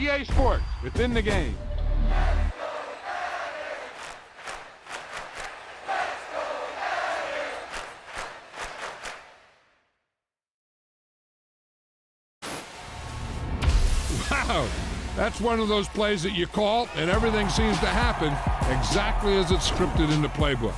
EA Sports, within the game. Wow, that's one of those plays that you call, and everything seems to happen exactly as it's scripted in the playbook.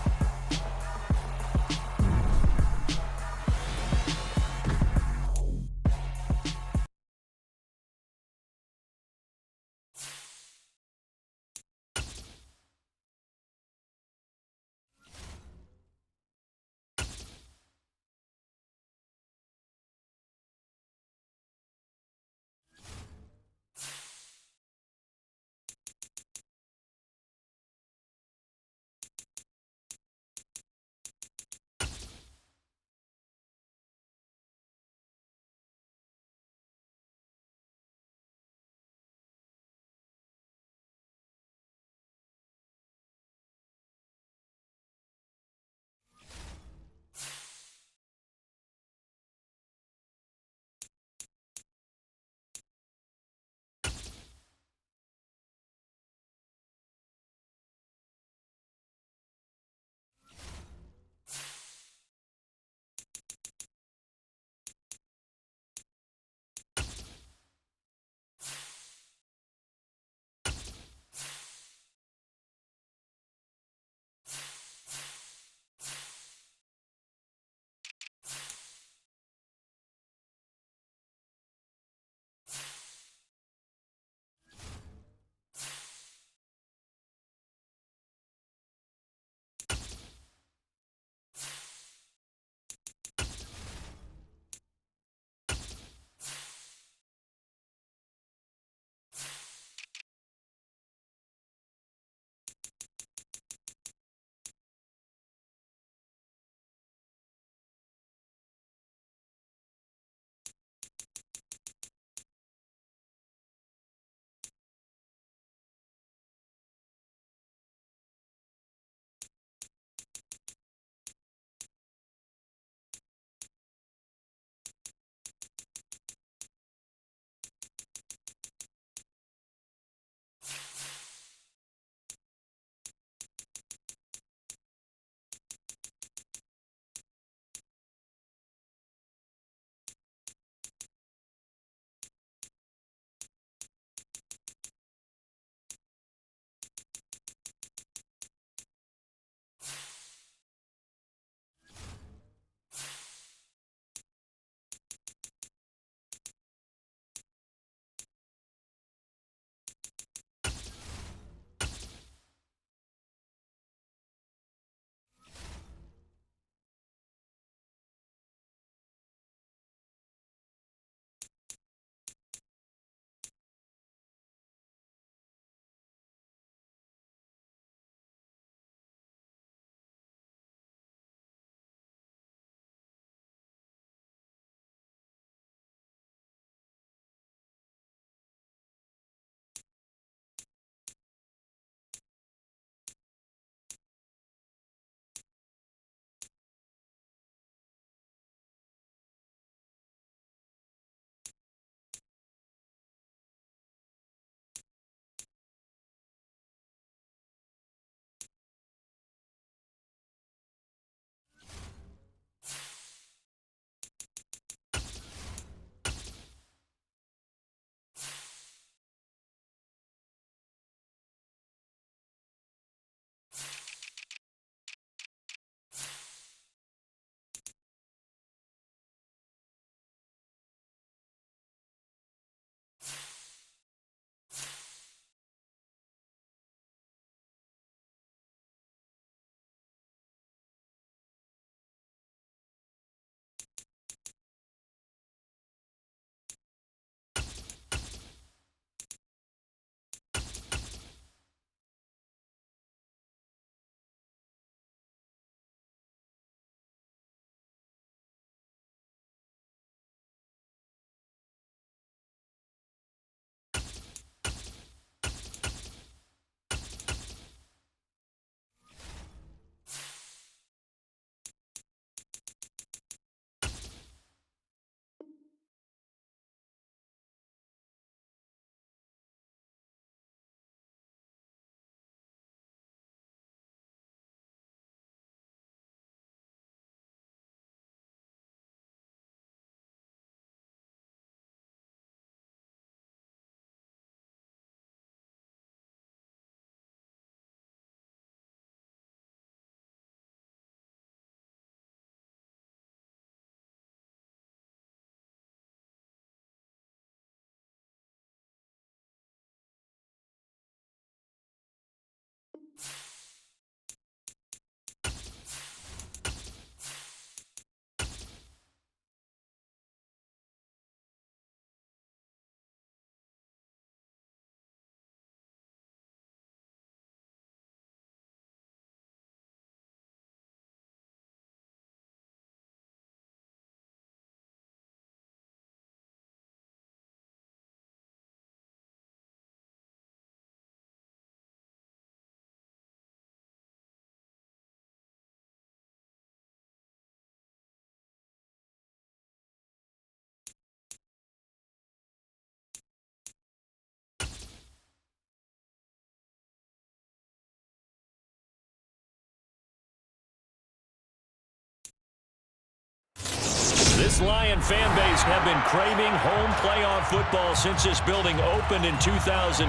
This Lion fan base have been craving home playoff football since this building opened in 2002,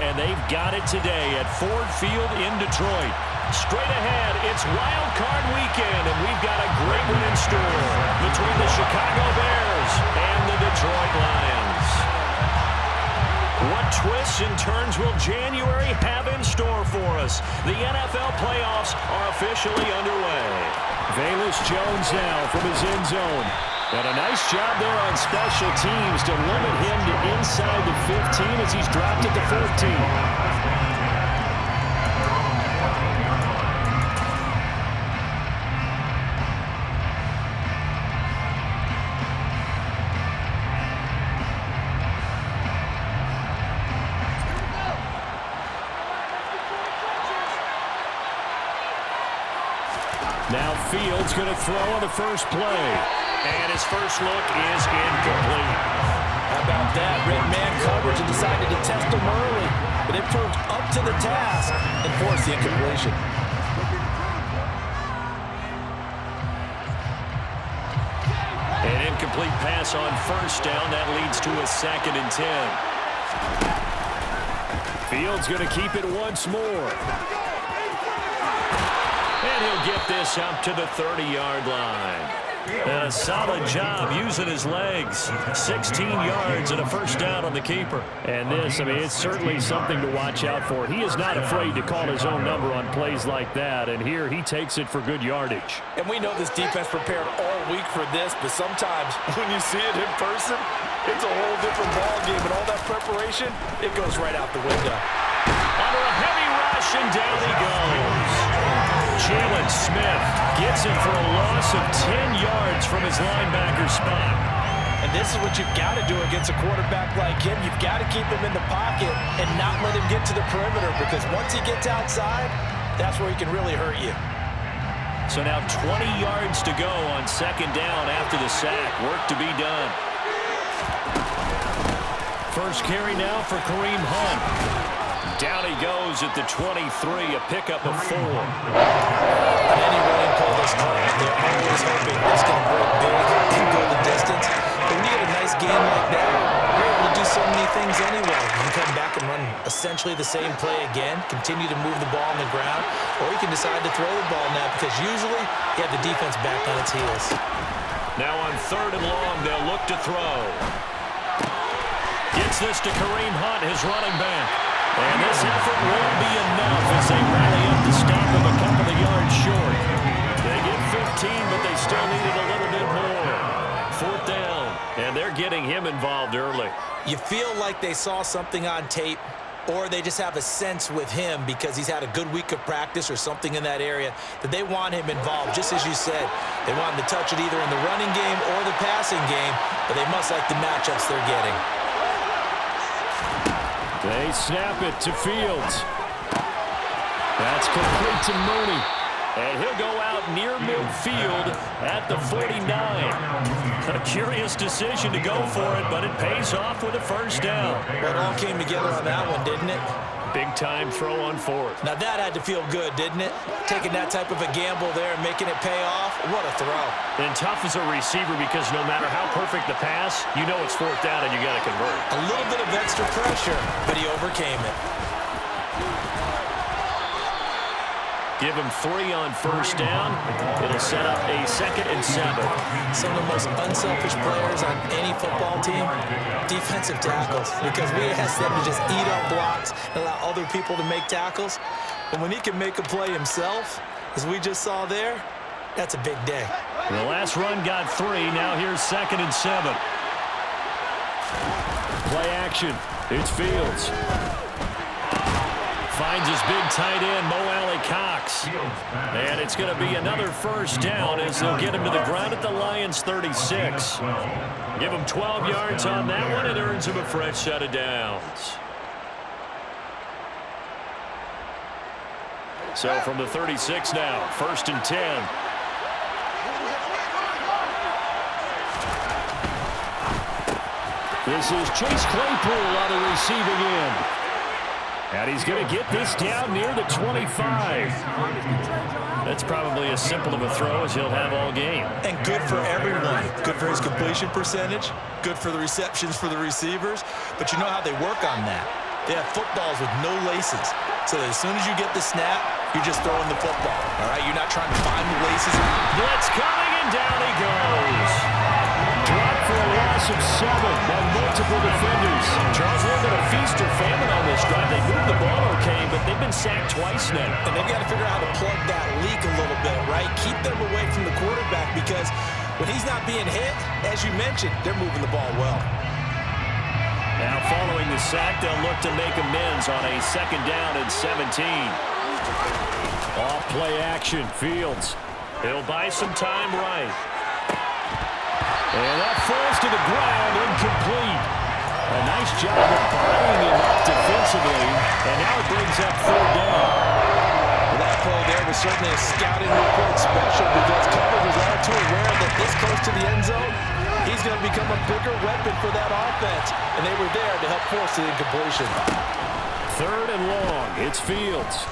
and they've got it today at Ford Field in Detroit. Straight ahead, it's Wild Card Weekend, and we've got a great one in store between the Chicago Bears and the Detroit Lions. What twists and turns will January have in store for us? The NFL playoffs are officially underway. Velus Jones now from his end zone. And a nice job there on special teams to limit him to inside the 15 as he's dropped at the 14. Now Fields going to throw on the first play. And his first look is incomplete. How about that? Red man coverage and decided to test him early. But it proved up to the task and forced the incompletion. An incomplete pass on first down. That leads to a 2nd and 10. Fields going to keep it once more. And he'll get this up to the 30-yard line. And a solid job using his legs. 16 yards and a first down on the keeper. And this, I mean, it's certainly something to watch out for. He is not afraid to call his own number on plays like that. And here he takes it for good yardage. And we know this defense prepared all week for this, but sometimes when you see it in person, it's a whole different ball game. And all that preparation, it goes right out the window. Under a heavy rush, and down he goes. Jalen Smith gets him for a loss of 10 yards from his linebacker spot. And this is what you've got to do against a quarterback like him. You've got to keep him in the pocket and not let him get to the perimeter, because once he gets outside, that's where he can really hurt you. So now 20 yards to go on 2nd down after the sack. Work to be done. First carry now for Kareem Hunt. Down he goes at the 23, a pickup of 4. Any running play this time, they're always hoping it's going to break big and go the distance. But when you get a nice game like that, you're able to do so many things anyway. You can come back and run essentially the same play again, continue to move the ball on the ground, or you can decide to throw the ball now, because usually you have the defense back on its heels. Now on 3rd and long, they'll look to throw. Gets this to Kareem Hunt, his running back. And this effort won't be enough as they rally up to stop him a couple of yards short. They get 15, but they still needed a little bit more. 4th down, and they're getting him involved early. You feel like they saw something on tape, or they just have a sense with him because he's had a good week of practice or something in that area that they want him involved. Just as you said, they want him to touch it either in the running game or the passing game, but they must like the matchups they're getting. They snap it to Fields. That's complete to Mooney. And he'll go out near midfield at the 49. A curious decision to go for it, but it pays off with a first down. Well, it all came together on that one, didn't it? Big-time throw on 4th. Now that had to feel good, didn't it? Taking that type of a gamble there and making it pay off. What a throw. And tough as a receiver, because no matter how perfect the pass, you know it's 4th down and you got to convert. A little bit of extra pressure, but he overcame it. Give him 3 on first down. It'll set up a 2nd and 7. Some of the most unselfish players on any football team, defensive tackles, because we ask them to just eat up blocks and allow other people to make tackles. But when he can make a play himself, as we just saw there, that's a big day. The last run got 3. Now here's 2nd and 7. Play action. It's Fields. Finds his big tight end, Mo Alley-Cox. And it's going to be another first down as they'll get him to the ground at the Lions' 36. Give him 12 yards on that one. It earns him a fresh set of downs. So from the 36 now, 1st and 10. This is Chase Claypool on the receiving end. And he's going to get this down near the 25. That's probably as simple of a throw as he'll have all game. And good for everyone. Good for his completion percentage, good for the receptions for the receivers, but you know how they work on that. They have footballs with no laces, so that as soon as you get the snap, you're just throwing the football, all right? You're not trying to find the laces. Blitz coming, and down he goes. Dropped for a loss of 7 by multiple defenders. Charles, a little bit of feast or famine on this drive. They moved the ball okay, but they've been sacked twice now. And they've got to figure out how to plug that leak a little bit, right? Keep them away from the quarterback because when he's not being hit, as you mentioned, they're moving the ball well. Now following the sack, they'll look to make amends on a 2nd down and 17. Off play action, Fields. He'll buy some time right. And that falls to the ground, incomplete. A nice job of buying him up defensively, and now it brings up 3rd down. Well, that play there was certainly a scouting report special because coverage was all too aware that this close to the end zone, he's going to become a bigger weapon for that offense, and they were there to help force the incompletion. 3rd and long, it's Fields.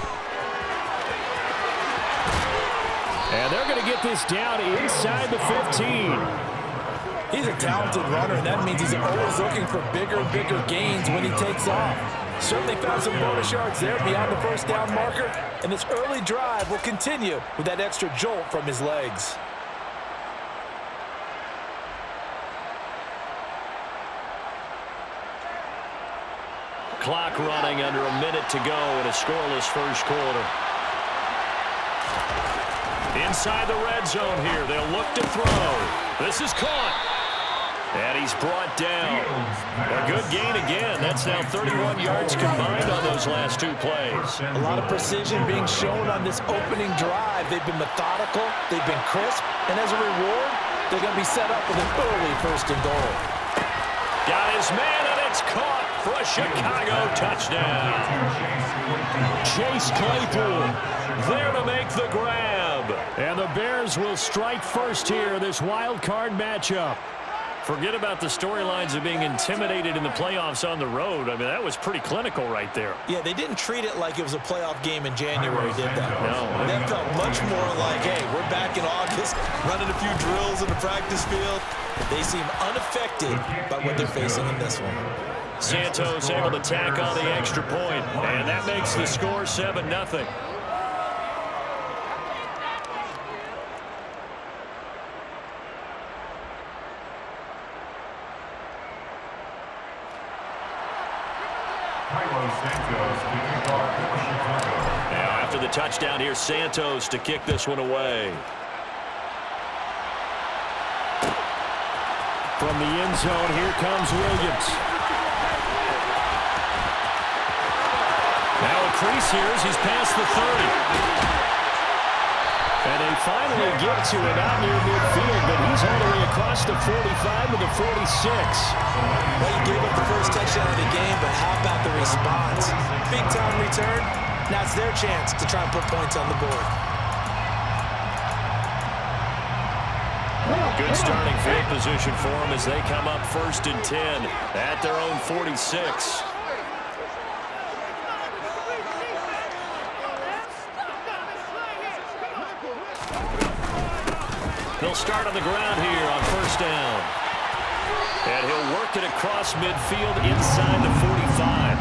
And they're going to get this down inside the 15. He's a talented runner, and that means he's always looking for bigger and bigger gains when he takes off. Certainly found some bonus yards there beyond the 1st down marker, and this early drive will continue with that extra jolt from his legs. Clock running under a minute to go in a scoreless 1st quarter. Inside the red zone here, they'll look to throw. This is caught. And he's brought down. A good gain again. That's now 31 yards combined on those last 2 plays. A lot of precision being shown on this opening drive. They've been methodical. They've been crisp. And as a reward, they're going to be set up with an early 1st and goal. Got his man, and it's caught for a Chicago touchdown. Chase Claypool there to make the grab. And the Bears will strike first here, this wild card matchup. Forget about the storylines of being intimidated in the playoffs on the road. I mean, that was pretty clinical right there. Yeah, they didn't treat it like it was a playoff game in January, did they? No. That felt much more like, hey, we're back in August, running a few drills in the practice field. They seem unaffected by what they're facing in this one. Santos able to tack on the extra point, and that makes the score 7-0. Now after the touchdown, here's Santos to kick this one away. From the end zone, here comes Williams. Now a crease here as he's past the 30. And they finally get to it out near midfield, but he's all the way across the 45 to the 46. Well, he gave up the first touchdown of the game, but how about the response? Big-time return. Now it's their chance to try and put points on the board. Good starting field position for them as they come up 1st and 10 at their own 46. He'll start on the ground here on 1st down. And he'll work it across midfield inside the 45.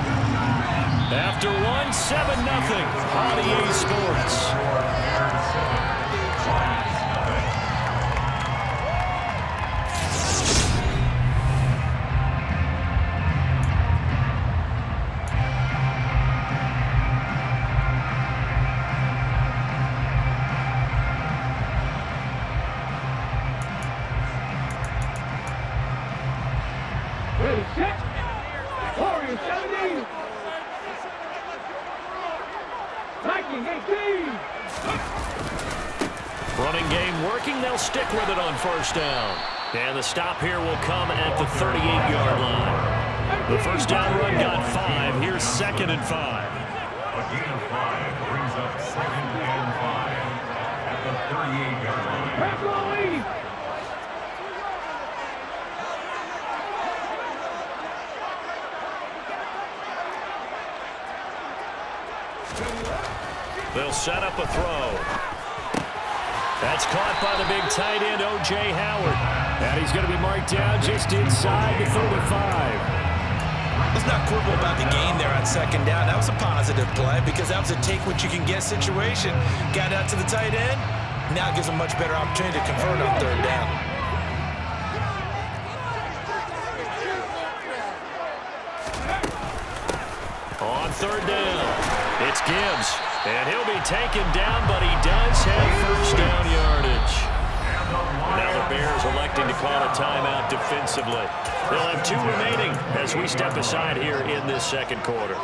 After one, 7-0 on EA Sports. Running game working. They'll stick with it on 1st down. And the stop here will come at the 38-yard line. The 1st down run got 5. Here's 2nd and 5. A gain of 5 brings up 2nd and 5 at the 38-yard line. They'll set up a throw. That's caught by the big tight end, O.J. Howard. And he's going to be marked down just inside the 35. Let's not quibble about the gain there on second down. That was a positive play because that was a take-what-you-can-get situation. Got out to the tight end. Now it gives them much better opportunity to convert on third down. On third down, it's Gibbs. And he'll be taken down, but he does have first down yardage. Now the Bears electing to call a timeout defensively. They'll have 2 remaining as we step aside here in this second quarter.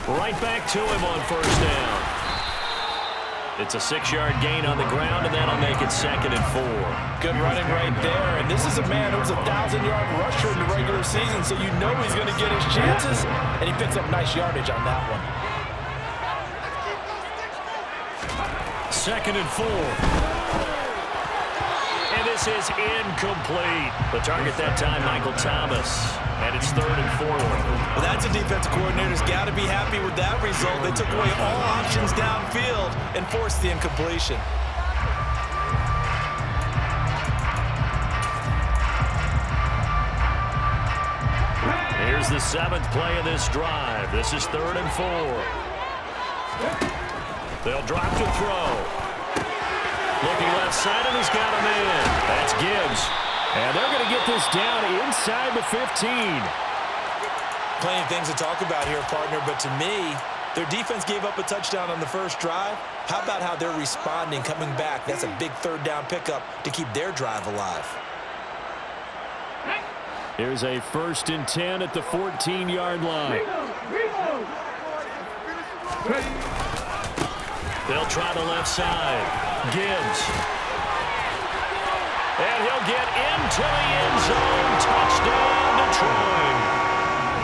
Right back to him on first down. It's a 6-yard gain on the ground, and that'll make it 2nd and 4. Good running right there. And this is a man who was a 1,000-yard rusher in the regular season, so you know he's going to get his chances. And he picks up nice yardage on that one. 2nd and 4. And this is incomplete. The target that time, Michael Thomas. And it's 3rd and 4. Well, that's a defensive coordinator's got to be happy with that result. They took away all options downfield and forced the incompletion. Here's the 7th play of this drive. This is 3rd and 4. They'll drop to throw. Looking left side, and he's got a man. That's Gibbs. And they're going to get this down inside the 15. Plenty of things to talk about here, partner, but to me, their defense gave up a touchdown on the first drive. How about how they're responding, coming back? That's a big 3rd down pickup to keep their drive alive. Here's a 1st and 10 at the 14-yard line. They'll try the left side. Gibbs. And he'll get into the end zone. Touchdown, Detroit.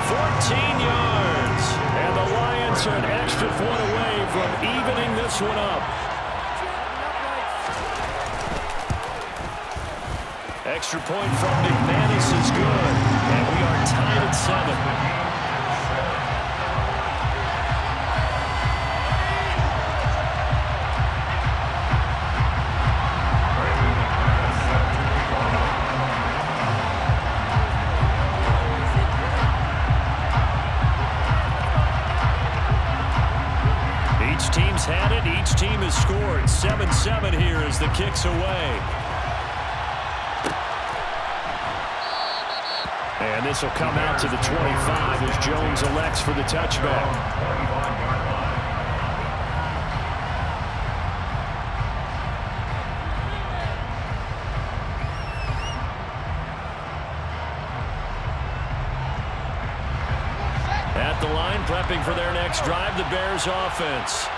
14 yards. And the Lions are an extra point away from evening this one up. Extra point from McManus is good. And we are tied at 7. Team's had it. Each team has scored. 7-7 here as the kick's away. And this will come out to the 25 as Jones elects for the touchback. At the line, prepping for their next drive, the Bears offense.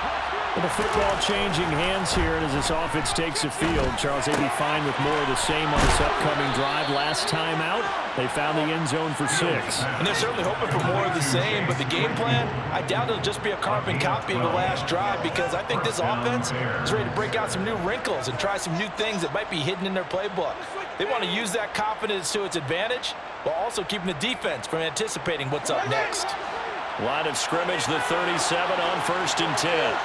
With the football changing hands here as this offense takes the field. Charles, they'd be fine with more of the same on this upcoming drive. Last time out, they found the end zone for 6. And they're certainly hoping for more of the same, but the game plan, I doubt it'll just be a carbon copy of the last drive because I think this offense is ready to break out some new wrinkles and try some new things that might be hidden in their playbook. They want to use that confidence to its advantage while also keeping the defense from anticipating what's up next. Line of scrimmage, the 37 on 1st and 10.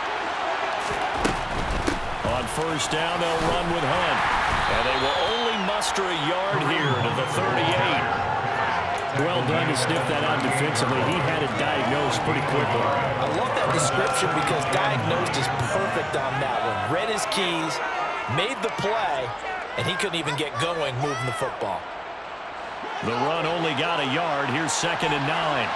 On first down, they'll run with Hunt. And they will only muster a yard here to the 38. Well done to sniff that out defensively. He had it diagnosed pretty quickly. I love that description because diagnosed is perfect on that one. Read his keys, made the play, and he couldn't even get going moving the football. The run only got a yard. Here's 2nd and 9.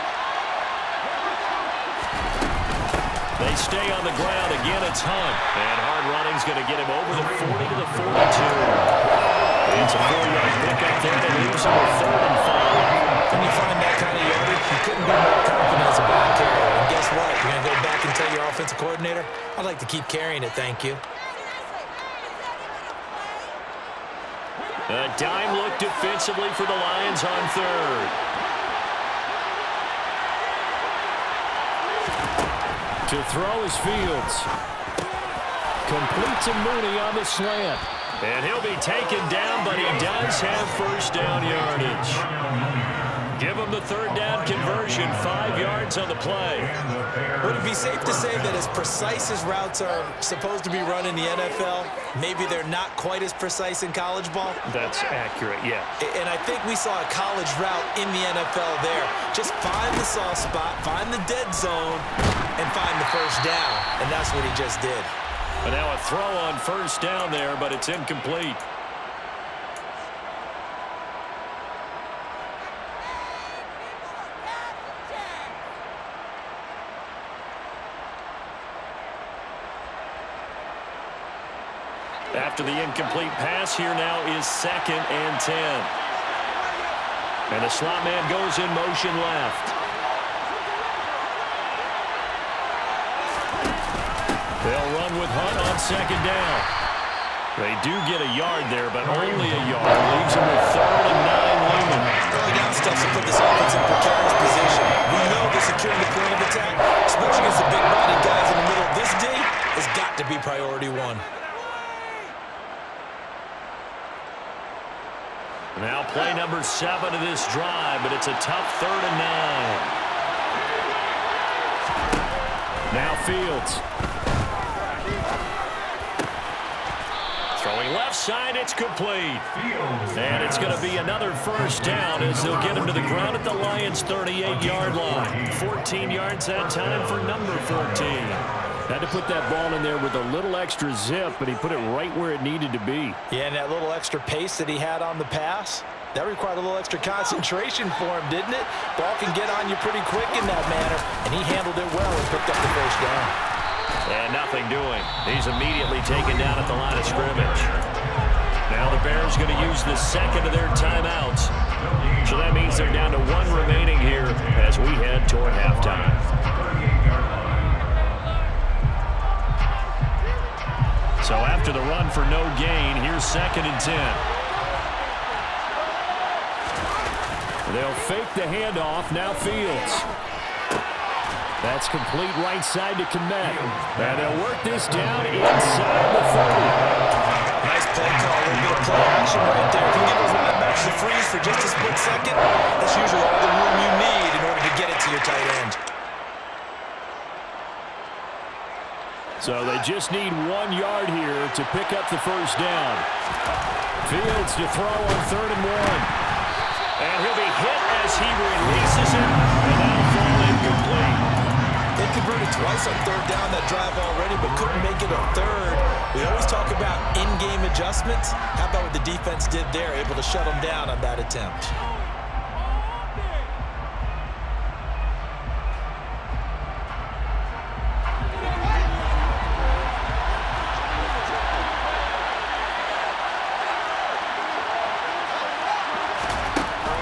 They stay on the ground. Again, it's Hunt. And hard running's going to get him over the 40 to the 42. It's a 4-yard pickup there that leaves him with 3rd and 5. When you find that kind of yardage, you couldn't be more confident as a ball carrier. And guess what? You're going to go back and tell your offensive coordinator, I'd like to keep carrying it, thank you. A dime look defensively for the Lions on 3rd. To throw is Fields. Complete to Mooney on the slant. And he'll be taken down, but he does have first down yardage. Give him the third down conversion, 5 yards on the play. Would it be safe to say that as precise as routes are supposed to be run in the NFL, maybe they're not quite as precise in college ball? That's accurate, yeah. And I think we saw a college route in the NFL there. Just find the soft spot, find the dead zone, and find the first down. And that's what he just did. And now a throw on first down there, but it's incomplete. After the incomplete pass, here now is 2nd and 10. And the slot man goes in motion left. They'll run with Hunt on 2nd down. They do get a yard there, but only a yard. Leaves them with 3rd and 9 looming. Early down stuff to put this offense in precarious position. We know they're securing the point of attack, especially against the big-bodied guys in the middle. This D has got to be priority 1. Now play number 7 of this drive, but it's a tough 3rd and 9. Now Fields. Throwing left side, it's complete. And it's going to be another first down as they'll get him to the ground at the Lions' 38-yard line. 14 yards that time for number 14. Had to put that ball in there with a little extra zip, but he put it right where it needed to be. Yeah, and that little extra pace that he had on the pass, that required a little extra concentration for him, didn't it? Ball can get on you pretty quick in that manner, and he handled it well and picked up the first down. And nothing doing. He's immediately taken down at the line of scrimmage. Now the Bears going to use the 2nd of their timeouts. So that means they're down to 1 remaining here as we head toward halftime. So after the run for no gain, here's 2nd and 10. They'll fake the handoff. Now Fields. That's complete right side to Kmet. And they'll work this down inside the 30. Nice play call. A little bit of play action right there. If you get those linebackers to freeze for just a split second, that's usually all the room you need in order to get it to your tight end. So they just need 1 yard here to pick up the first down. Fields to throw on 3rd and 1. And he'll be hit as he releases it. And that'll fall incomplete. They converted twice on 3rd down that drive already, but couldn't make it a 3rd. We always talk about in-game adjustments. How about what the defense did there, able to shut them down on that attempt?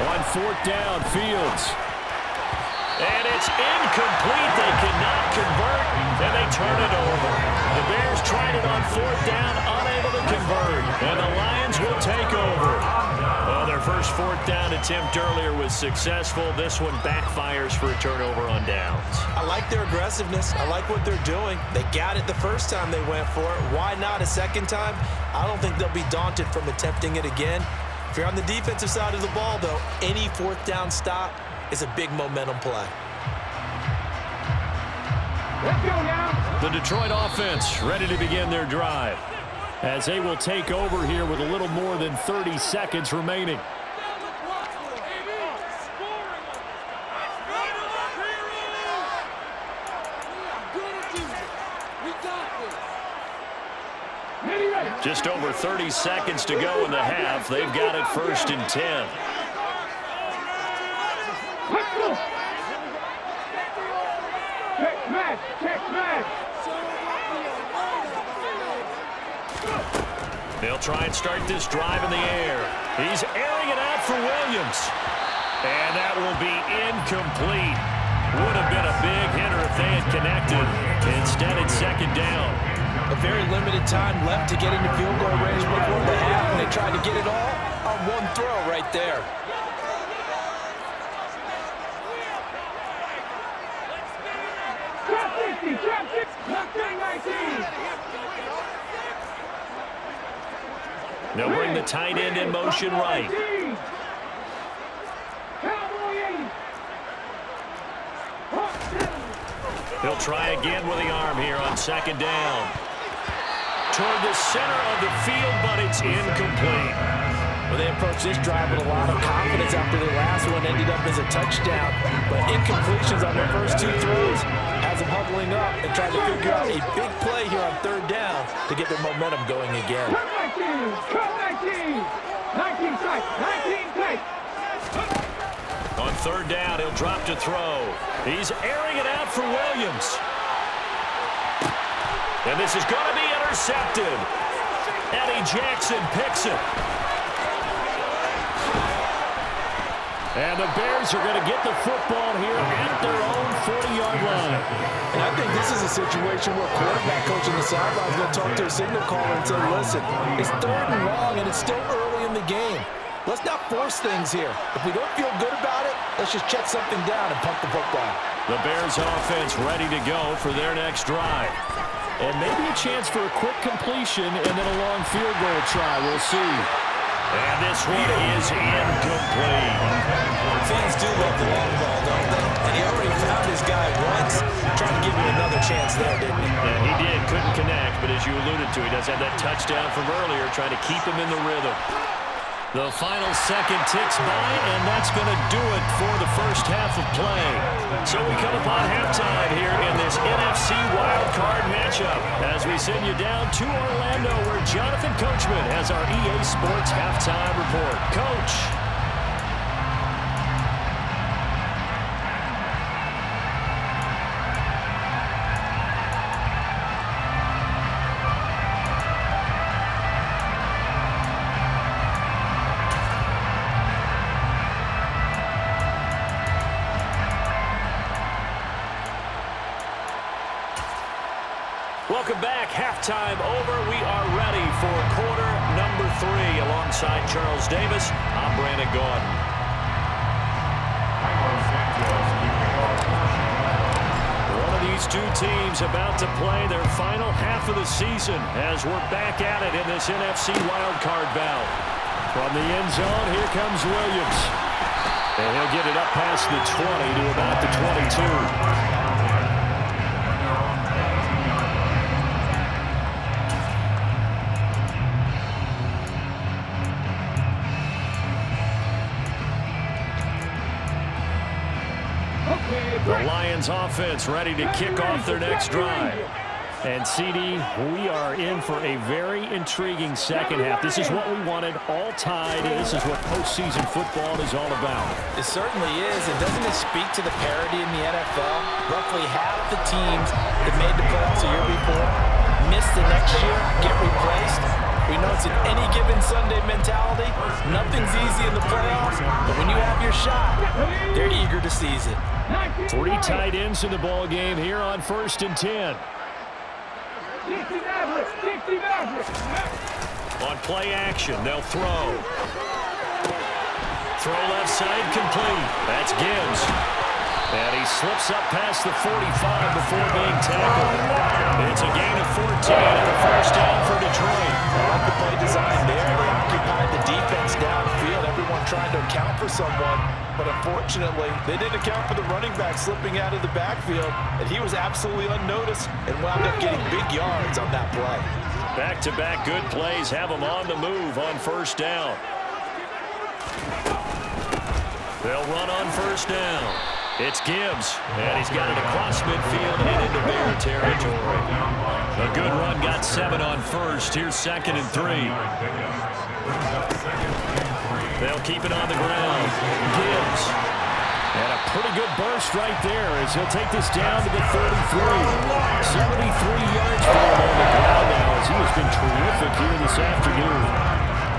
On 4th down, Fields. And it's incomplete. They cannot convert, and they turn it over. The Bears tried it on 4th down, unable to convert. And the Lions will take over. Well, their first 4th down attempt earlier was successful. This one backfires for a turnover on downs. I like their aggressiveness. I like what they're doing. They got it the first time they went for it. Why not a second time? I don't think they'll be daunted from attempting it again. If you're on the defensive side of the ball, though, any 4th down stop is a big momentum play. Let's go now. The Detroit offense ready to begin their drive as they will take over here with a little more than 30 seconds remaining. Just over 30 seconds to go in the half. They've got it 1st and 10. Let's go. Check smash. Check smash. They'll try and start this drive in the air. He's airing it out for Williams. And that will be incomplete. Would have been a big hitter if they had connected. Instead, it's 2nd down. A very limited time left to get into field goal range before the half, and they tried to get it all on 1 throw right there. Trap 60. Trap 60. Trap 19. They'll bring the tight end in motion right. He'll try again with the arm here on second down. Toward the center of the field, but it's incomplete. Well, they approached this drive with a lot of confidence after their last one ended up as a touchdown. But incompletions on their first two throws has them huddling up and trying to figure out a big play here on third down to get their momentum going again. 19 strike. On third down, he'll drop to throw. He's airing it out for Williams. And this is going to be intercepted. Eddie Jackson picks it. And the Bears are going to get the football here at their own 40-yard line. And I think this is a situation where quarterback coach on the sideline is going to talk to a signal caller and say, listen, it's third and long and it's still early in the game. Let's not force things here. If we don't feel good about it, let's just check something down and punt the football. The Bears offense ready to go for their next drive. And maybe a chance for a quick completion and then a long field goal try. We'll see. And this one is incomplete. Fans do love the long ball, don't they? And he already found his guy once, trying to give him another chance there, didn't he? Yeah, he did. Couldn't connect, but as you alluded to, he does have that touchdown from earlier, trying to keep him in the rhythm. The final second ticks by, and that's going to do it for the first half of play. So we come upon halftime here in this NFC wildcard matchup as we send you down to Orlando where Jonathan Coachman has our EA Sports halftime report. Coach. Welcome back. Halftime over. We are ready for quarter number 3. Alongside Charles Davis, I'm Brandon Gaudin. One of these two teams about to play their final half of the season as we're back at it in this NFC wildcard bout. From the end zone, here comes Williams. And he'll get it up past the 20 to about the 22. The Lions offense ready to kick off their next drive. And CD, we are in for a very intriguing second half. This is what we wanted, all tied, and this is what postseason football is all about. It certainly is, and doesn't it speak to the parity in the NFL? Roughly half the teams that made the playoffs the year before miss the next year, get replaced. We know it's an any given Sunday mentality. Nothing's easy in the playoffs, but when you have your shot, they're eager to seize it. 3 tight ends in the ball game here on 1st and 10. On play action, they'll throw. Throw left side complete. That's Gibbs. And he slips up past the 45 before being tackled. It's a gain of 14 and a first down for Detroit. I like the play design there. They occupied the defense downfield. Everyone trying to account for someone. But unfortunately, they didn't account for the running back slipping out of the backfield. And he was absolutely unnoticed and wound up getting big yards on that play. Back-to-back good plays have them on the move on first down. They'll run on first down. It's Gibbs, and he's got it across midfield and into Bear territory. A good run, got 7 on first. Here's 2nd and 3. They'll keep it on the ground. Gibbs. And a pretty good burst right there as he'll take this down to the 33. 73 yards for him on the ground now as he has been terrific here this afternoon.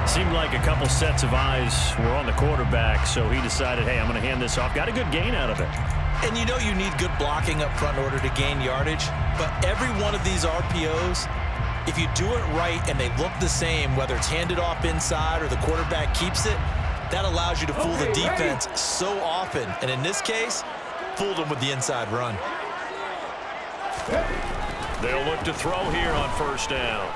Seemed like a couple sets of eyes were on the quarterback, so he decided, hey, I'm going to hand this off. Got a good gain out of it. And you know you need good blocking up front in order to gain yardage, but every one of these RPOs, if you do it right and they look the same, whether it's handed off inside or the quarterback keeps it, that allows you to fool the defense so often. And in this case, fooled them with the inside run. They'll look to throw here on first down.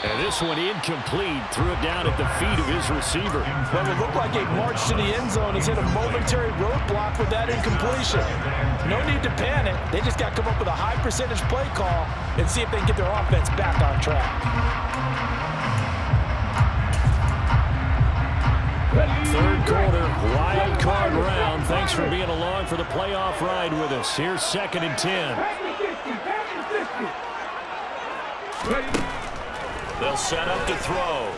And this one incomplete. Threw it down at the feet of his receiver. Well, it looked like a march to the end zone has hit a momentary roadblock with that incompletion. No need to panic. They just got to come up with a high percentage play call and see if they can get their offense back on track. Third quarter, wild card round. Thanks for being along for the playoff ride with us. Here's 2nd and 10. They'll set up to throw.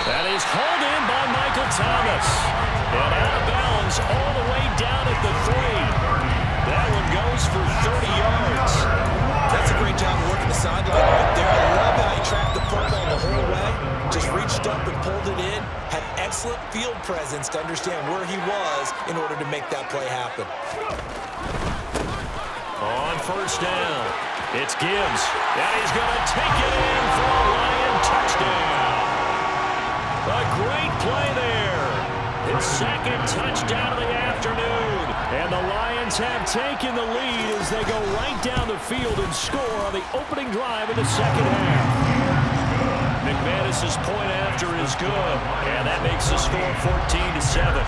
That is hauled in by Michael Thomas. And out of bounds all the way down at the 3. That one goes for 30 yards. That's a great job of working the sideline right there. I love how he tracked the football the whole way. Just reached up and pulled it in. Had excellent field presence to understand where he was in order to make that play happen. On first down, it's Gibbs. And he's going to take it in for a Lion touchdown. A great play there. His 2nd touchdown of the afternoon. And the Lions have taken the lead as they go right down the field and score on the opening drive of the 2nd half. McManus's point after is good. And that makes the score 14-7.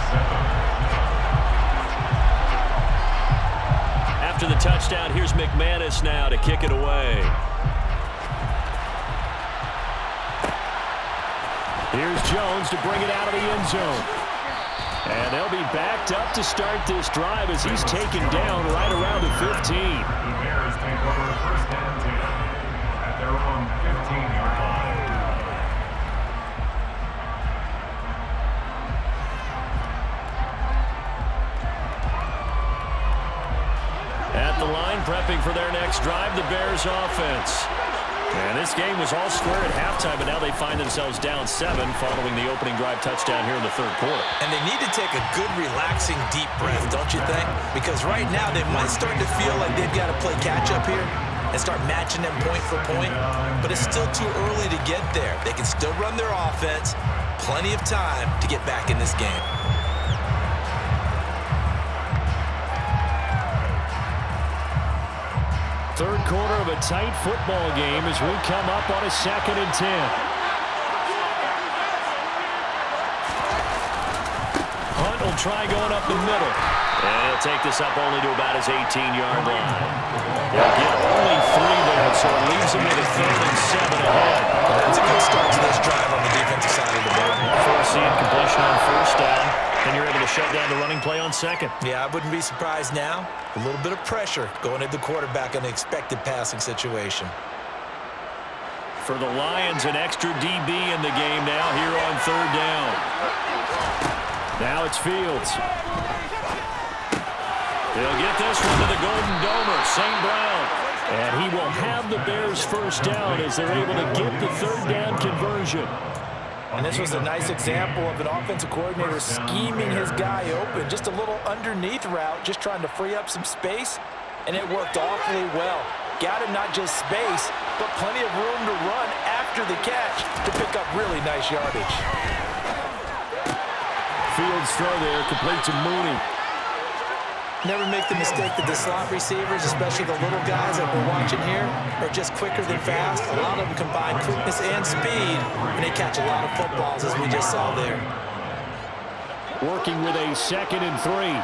After the touchdown, here's McManus now to kick it away. Here's Jones to bring it out of the end zone. And they'll be backed up to start this drive as he's taken down right around the 15. The Bears take over 1st and 10 at their own 15-yard line. At the line, prepping for their next drive, the Bears offense. And this game was all square at halftime, but now they find themselves down 7 following the opening drive touchdown here in the 3rd quarter. And they need to take a good, relaxing, deep breath, don't you think? Because right now they might start to feel like they've got to play catch-up here and start matching them point for point. But it's still too early to get there. They can still run their offense. Plenty of time to get back in this game. Third quarter of a tight football game as we come up on a 2nd and 10. Hunt will try going up the middle. And he'll take this up only to about his 18-yard line. They'll get only 3 there, so it leaves them with a 3rd and 7 ahead. That's a good start to this drive on the defensive side of the ball. Forcing completion on first down. And you're able to shut down the running play on 2nd. Yeah, I wouldn't be surprised now. A little bit of pressure going at the quarterback on the expected passing situation. For the Lions, an extra DB in the game now here on 3rd down. Now it's Fields. They'll get this one to the Golden Domer, St. Brown. And he will have the Bears first down as they're able to get the 3rd down conversion. And this was a nice example of an offensive coordinator scheming his guy open. Just a little underneath route, just trying to free up some space, and it worked awfully well. Got him not just space, but plenty of room to run after the catch to pick up really nice yardage. Fields throw there, complete to Mooney. Never make the mistake that the slot receivers, especially the little guys that we're watching here, are just quicker than fast. A lot of them combine quickness and speed, and they catch a lot of footballs, as we just saw there. Working with a 2nd and 3.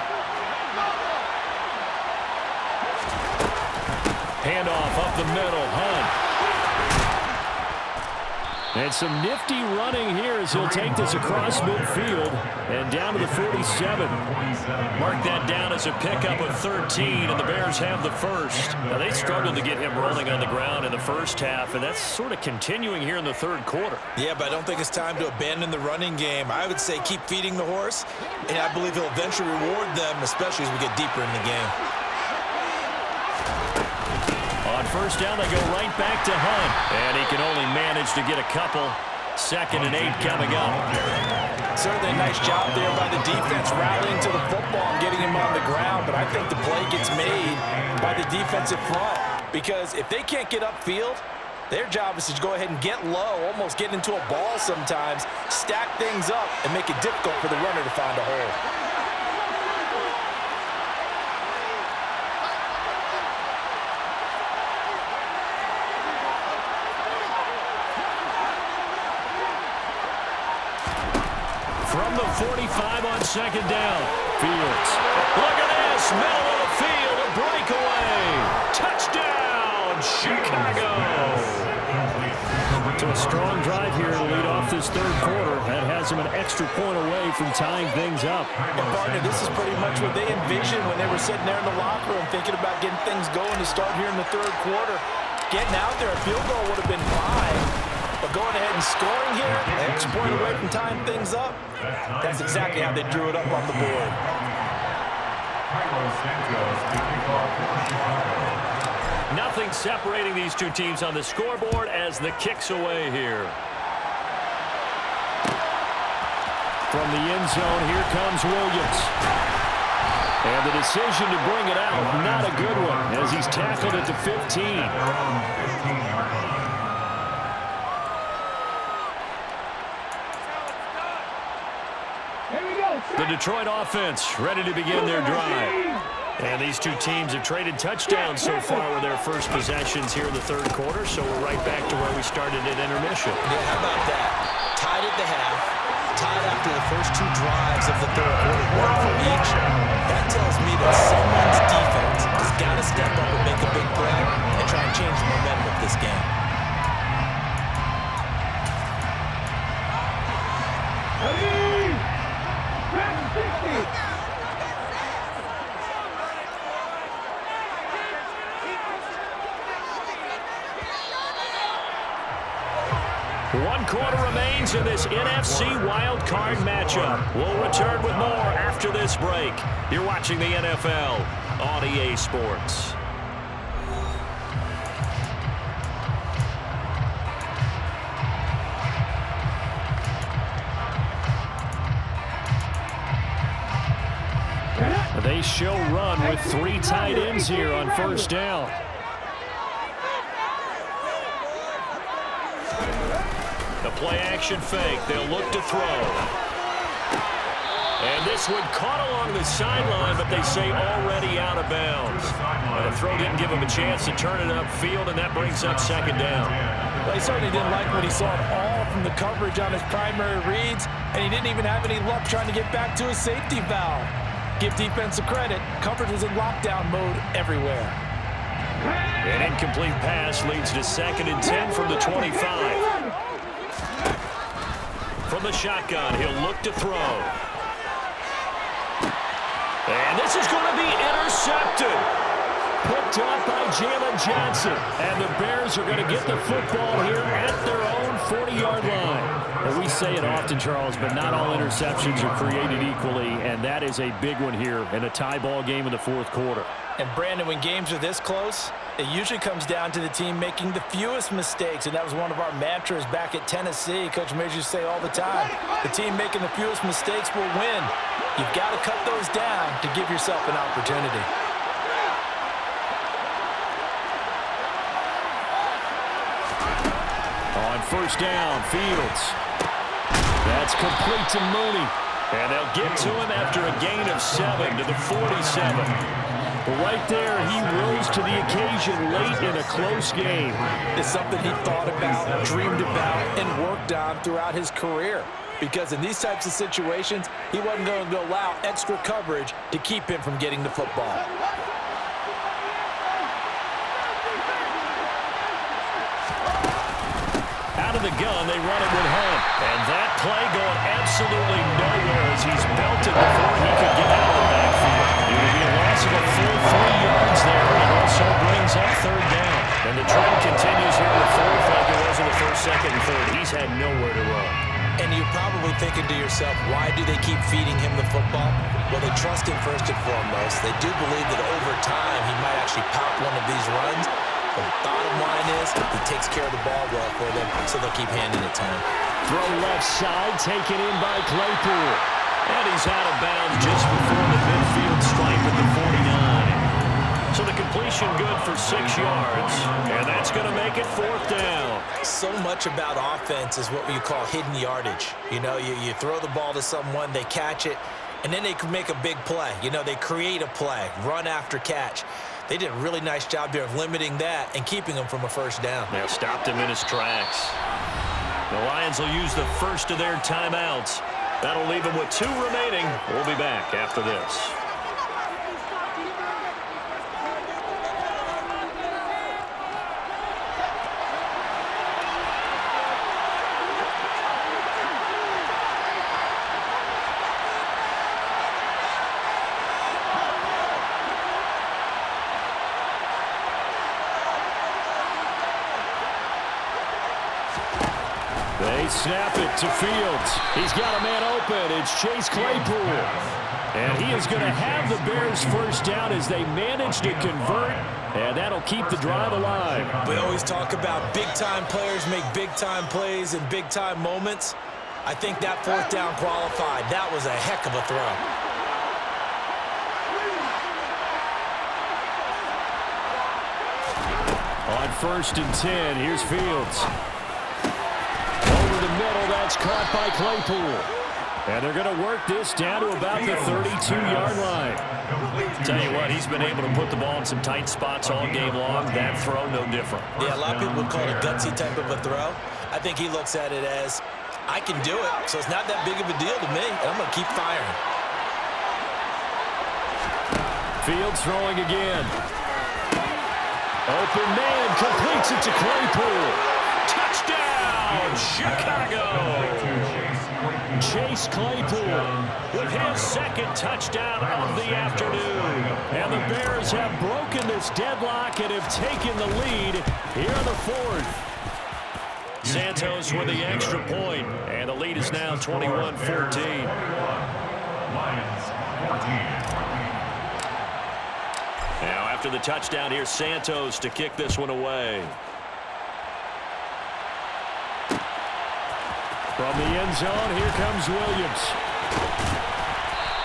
Handoff up the middle, Hunt. And some nifty running here as he'll take this across midfield and down to the 47. Mark that down as a pickup of 13, and the Bears have the first. Now, they struggled to get him rolling on the ground in the first half, and that's sort of continuing here in the 3rd quarter. Yeah, but I don't think it's time to abandon the running game. I would say keep feeding the horse, and I believe he'll eventually reward them, especially as we get deeper in the game. On first down, they go right back to Hunt. And he can only manage to get a couple. 2nd and 8 coming up. Certainly a nice job there by the defense rallying to the football and getting him on the ground. But I think the play gets made by the defensive front. Because if they can't get upfield, their job is to go ahead and get low, almost get into a ball sometimes, stack things up, and make it difficult for the runner to find a hole. From the 45 on second down. Fields. Look at this. Middle of the field. A breakaway. Touchdown, Chicago. So a strong drive here to lead off this third quarter. That has him an extra point away from tying things up. And partner, this is pretty much what they envisioned when they were sitting there in the locker room thinking about getting things going to start here in the third quarter. Getting out there, a field goal would have been fine. But going ahead and scoring here, an extra point away from tying things up, that's exactly how they drew it up on the board. Nothing separating these two teams on the scoreboard as the kick's away here. From the end zone, here comes Williams. And the decision to bring it out, not a good one, as he's tackled at the 15. The Detroit offense ready to begin their drive. And these two teams have traded touchdowns so far with their first possessions here in the third quarter, so we're right back to where we started at intermission. Yeah, how about that? Tied at the half, tied after the first two drives of the third quarter, one for each. That tells me that someone's defense has got to step up and make a big play and try and change the momentum of this game. One quarter remains in this NFC Wild Card matchup. We'll return with more after this break. You're watching the NFL on EA Sports. They show run with three tight ends here on first down. The play-action fake. They'll look to throw. And this one caught along the sideline, but they say already out of bounds. The throw didn't give him a chance to turn it upfield, and that brings up second down. Well, he certainly didn't like what he saw at all from the coverage on his primary reads, and he didn't even have any luck trying to get back to his safety valve. Give defense a credit. Coverage was in lockdown mode everywhere. An incomplete pass leads to 2nd and 10 from the 25. From the shotgun, he'll look to throw. And this is going to be intercepted. Picked up by Jalen Johnson. And the Bears are going to get the football here at their own 40-yard line. Well, we say it often, Charles, but not all interceptions are created equally, and that is a big one here in a tie ball game in the fourth quarter. And, Brandon, when games are this close, it usually comes down to the team making the fewest mistakes, and that was one of our mantras back at Tennessee. Coach Major used to say all the time, the team making the fewest mistakes will win. You've got to cut those down to give yourself an opportunity. On first down, Fields. That's complete to Mooney. And they'll get to him after a gain of 7 to the 47. Right there, he rose to the occasion late in a close game. It's something he thought about, dreamed about, and worked on throughout his career. Because in these types of situations, he wasn't going to allow extra coverage to keep him from getting the football. Out of the gun, they run it with Hunt. And that play going absolutely nowhere as he's belted before he could get out of the backfield. It would be a loss of a full 3 yards there, and also brings up third down. And the trend continues here in the fourth like it was in the first, second, and third. He's had nowhere to run. And you're probably thinking to yourself, why do they keep feeding him the football? Well, they trust him first and foremost. They do believe that over time he might actually pop one of these runs. But the bottom line is he takes care of the ball well for them, so they'll keep handing it to him. Throw left side, taken in by Claypool. And he's out of bounds just before the midfield stripe at the 49. So the completion good for 6 yards. And that's going to make it fourth down. So much about offense is what you call hidden yardage. You know, you throw the ball to someone, they catch it, and then they can make a big play. You know, they create a play, run after catch. They did a really nice job there of limiting that and keeping him from a first down. They stopped him in his tracks. The Lions will use the first of their timeouts. That'll leave him with 2 remaining. We'll be back after this. They snap it to Fields. He's got a man open. It's Chase Claypool. And he is going to have the Bears first down as they manage to convert, and that'll keep the drive alive. We always talk about big-time players make big-time plays in big-time moments. I think that 4th down qualified. That was a heck of a throw. On 1st and 10, here's Fields. Over the middle, that's caught by Claypool. And they're going to work this down to about the 32-yard line. Tell you what, he's been able to put the ball in some tight spots all game long. That throw, no different. Yeah, a lot of people would call it a gutsy type of a throw. I think he looks at it as, I can do it, so it's not that big of a deal to me, and I'm going to keep firing. Fields throwing again. Open man, completes it to Claypool. Touchdown, Chicago! Chase Claypool with his 2nd touchdown of the afternoon. And the Bears have broken this deadlock and have taken the lead here in the 4th. Santos with the extra point, and the lead is now 21-14. Now after the touchdown, here's Santos to kick this one away. From the end zone, here comes Williams.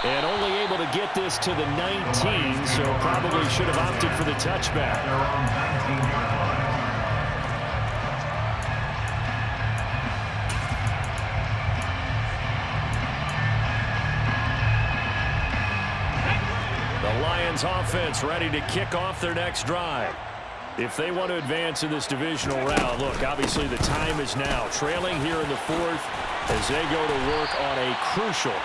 And only able to get this to the 19, so probably should have opted for the touchback. The Lions offense ready to kick off their next drive. If they want to advance in this divisional round, look, obviously the time is now. Trailing here in the 4th as they go to work on a crucial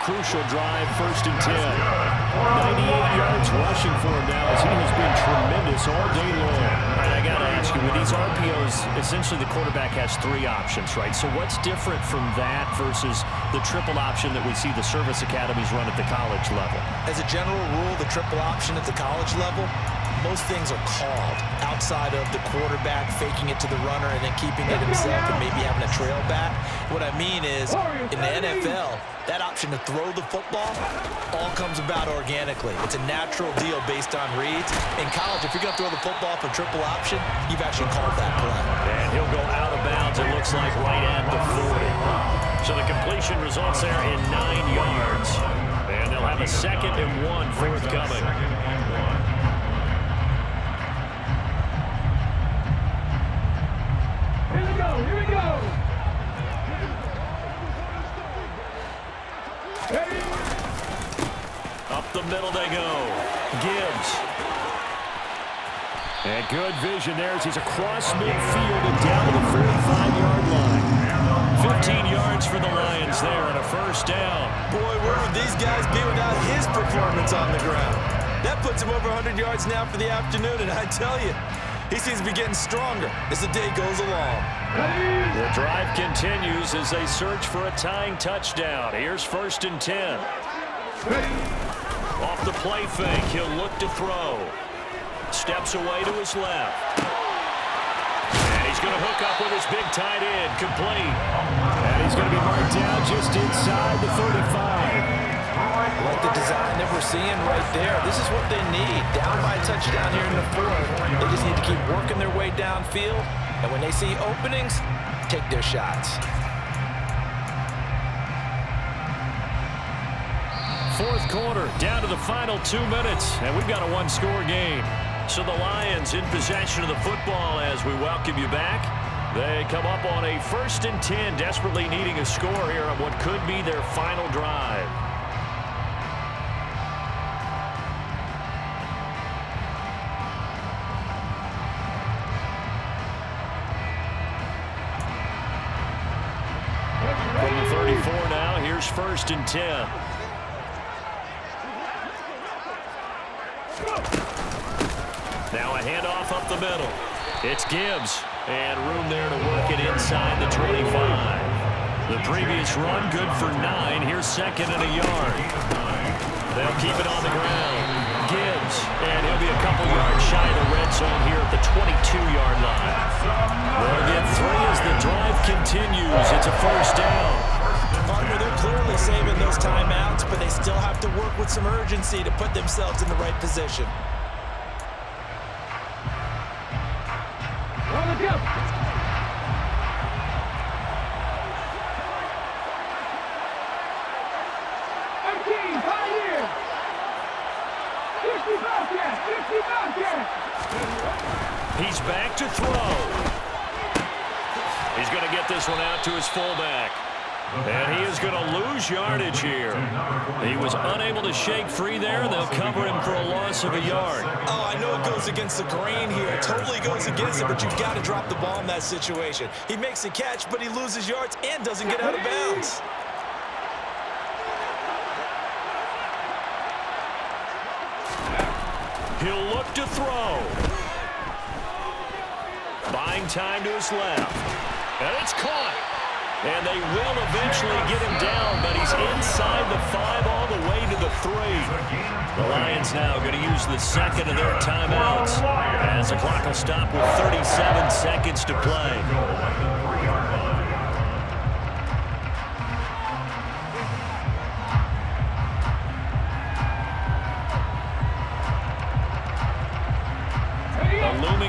drive, 1st and 10. 98 yards rushing for him now as he has been tremendous all day long. All right, I got to ask you, with these RPOs, essentially the quarterback has 3 options, right? So what's different from that versus the triple option that we see the service academies run at the college level? As a general rule, the triple option at the college level, most things are called outside of the quarterback faking it to the runner and then keeping it himself and maybe having a trail back. What I mean is, in the NFL, that option to throw the football all comes about organically. It's a natural deal based on reads. In college, if you're going to throw the football for triple option, you've actually called that play. And he'll go out of bounds, it looks like, right at the 40. So the completion results there in 9 yards. And they'll have a 2nd and 1 forthcoming. Here we go. Up the middle they go. Gibbs. And good vision there as he's across midfield and down to the 45-yard line. 15 yards for the Lions there on a 1st down. Boy, where would these guys be without his performance on the ground? That puts him over 100 yards now for the afternoon, and I tell you, he seems to be getting stronger as the day goes along. The drive continues as they search for a tying touchdown. Here's 1st and 10. Off the play fake, he'll look to throw. Steps away to his left. And he's going to hook up with his big tight end, complete. And he's going to be marked down just inside the 35. Like the design that we're seeing right there. This is what they need. Down by a touchdown here in the 4th. They just need to keep working their way downfield. And when they see openings, take their shots. 4th quarter, down to the final 2 minutes. And we've got a 1-score game. So the Lions in possession of the football as we welcome you back. They come up on a 1st and 10, desperately needing a score here on what could be their final drive. From the 34 now, here's Here's 1st and 10. Now a handoff up the middle. It's Gibbs. And room there to work it inside the 25. The previous run good for 9. Here's 2nd and a yard. They'll keep it on the ground. Gibbs. And he'll be a couple yards shy of the red zone here at the 22-yard line. They'll get 3 as the drive continues. It's a 1st down. Partner, they're clearly saving those timeouts, but they still have to work with some urgency to put themselves in the right position. He's back to throw. He's going to get this one out to his fullback. And he is going to lose yardage here. He was unable to shake free there, and they'll cover him for a loss of a yard. Oh, I know it goes against the grain here. It totally goes against it, but you've got to drop the ball in that situation. He makes a catch, but he loses yards and doesn't get out of bounds. He'll look to throw. Buying time to his left. And it's caught. And they will eventually get him down, but he's inside the 5 all the way to the 3. The Lions now going to use the 2nd of their timeouts as the clock will stop with 37 seconds to play.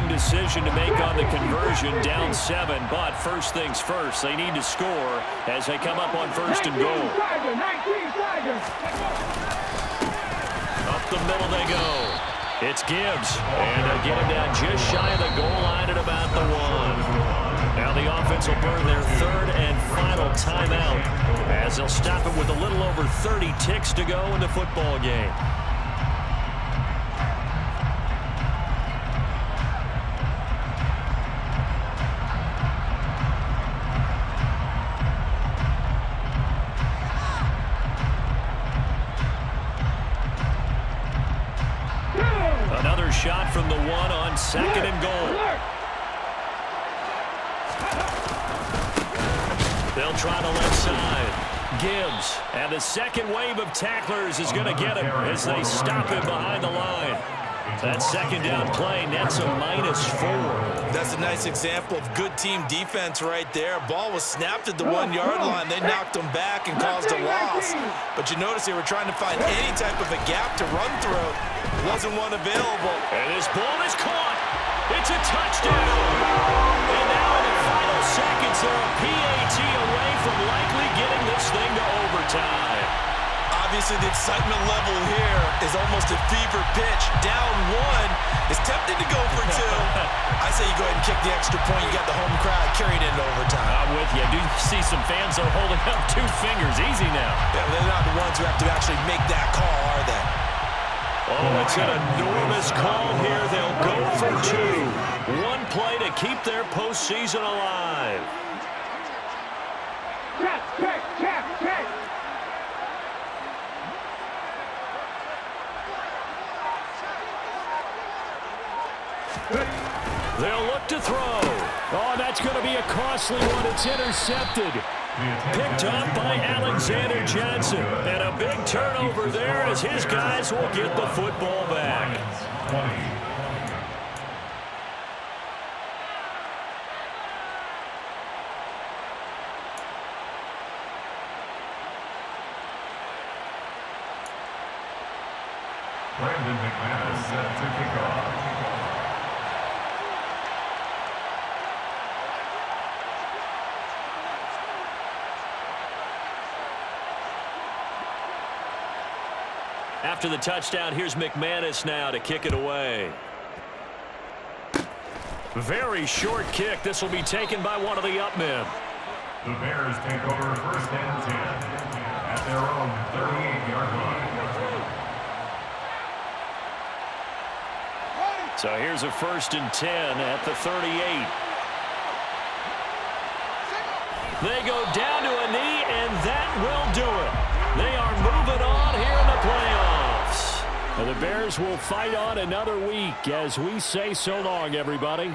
Decision to make on the conversion, down 7, but first things first, they need to score as they come up on 1st and goal. Up the middle they go. It's Gibbs, and they'll get him down just shy of the goal line at about the 1. Now the offense will burn their 3rd and final timeout as they'll stop it with a little over 30 ticks to go in the football game. Shot from the 1 on 2nd and goal. They'll try the left side. Gibbs, and the second wave of tacklers is going to get him as they stop him behind the line. That 2nd down play nets a -4. That's a nice example of good team defense right there. Ball was snapped at the 1-yard line. They knocked him back and caused a loss. But you notice they were trying to find any type of a gap to run through. Wasn't one available. And this ball is caught. It's a touchdown. And now in the final seconds, they're a PAT away from likely getting this thing to overtime. Obviously, the excitement level here is almost a fever pitch. Down 1 is tempted to go for 2. I say you go ahead and kick the extra point. You got the home crowd carried into overtime. I'm with you. I do see some fans are holding up 2 fingers. Easy now. Yeah, they're not the ones who have to actually make that call, are they? Oh, it's an enormous call here. They'll go for 2. 1 play to keep their postseason alive. Check. They'll look to throw. Oh, that's going to be a costly one. It's intercepted. Picked up by Alexander Johnson. And a big turnover there as his guys will get the football back. Brandon McManus set to kick off. After the touchdown, here's McManus now to kick it away. Very short kick. This will be taken by one of the up men. The Bears take over 1st and 10 at their own 38-yard line. So here's a 1st and 10 at the 38. They go down to a knee, and that will do it. Well, the Bears will fight on another week as we say so long, everybody.